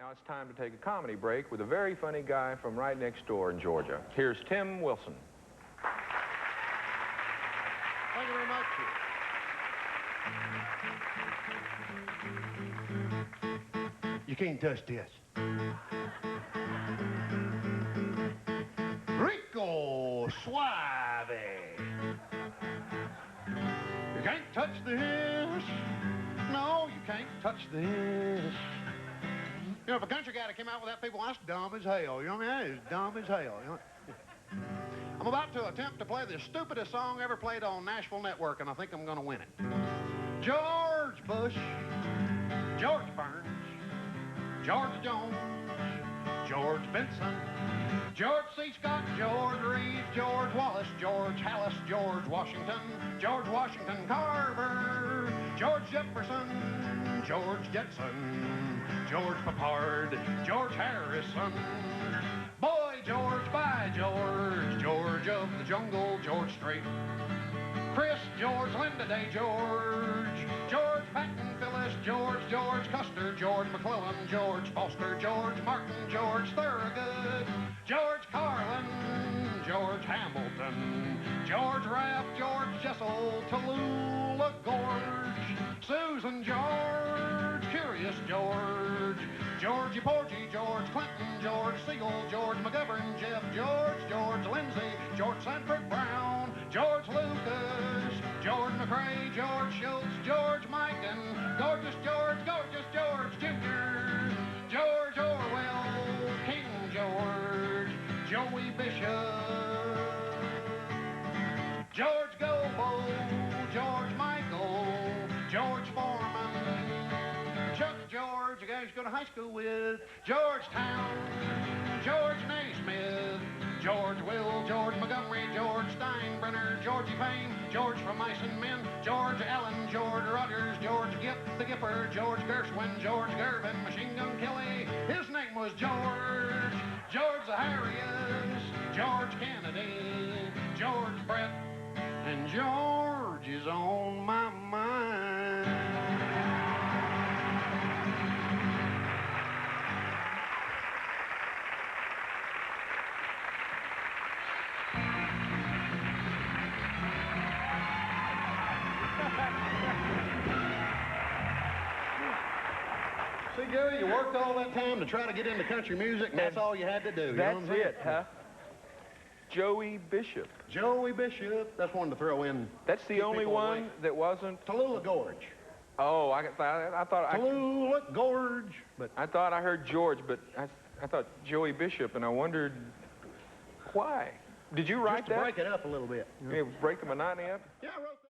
Now it's time to take a comedy break with a very funny guy from right next door in Georgia. Here's Tim Wilson. Thank you very much. You can't touch this. Rico Suave. You can't touch this. No, you can't touch this. You know, if a country guy that came out with that, people, that's dumb as hell. You know what I mean? That is dumb as hell. You know? I'm about to attempt to play the stupidest song ever played on Nashville Network, and I think I'm going to win it. George Bush, George Burns, George Jones, George Benson, George C. Scott, George Reeves, George Wallace, George Hallis, George Washington Carver, George Jefferson, George Jetson, George Papard, George Harrison. Boy George, by George, George of the Jungle, George Strait, Chris, George, Linda Day, George, George Patton, Phyllis, George Custer, George McClellan, George Foster, George Martin, George Thorogood, George Carlin, George Hamilton, George Raft, George Jessel, Tallulah Gorge, Susan George, Curious George, Georgie Porgy, George Clinton, George Siegel, George McGovern, Jeff George Lindsay, George Sanford Brown, George Lucas, George McRae, George Schultz, George Mikan, Gorgeous George Jr., George Orwell, King George, Joey Bishop, George Gobo, George Michael, George Foreman, Chuck George, the guy who's going to high school with, Georgetown, George Naismith, George Will, George Montgomery, George Steinbrenner, Georgie Payne, George from Mice and Men, George Allen, George Rogers, George Gipp the Gipper, George Gershwin, George Gervin, Machine Gun Kelly. His name was George Zaharias, George Kennedy, George Brett, and George is on my mind. See, Gary, you worked all that time to try to get into country music, and that's all you had to do. That's it, huh? Joey Bishop. Joey Bishop. That's one to throw in. That's the only one that wasn't... Tallulah Gorge. Oh, I thought... Tallulah Gorge. But I thought I heard George, but I thought Joey Bishop, and I wondered why. Did you write that? Just to break it up a little bit. You break the monotony up? Yeah, I wrote that.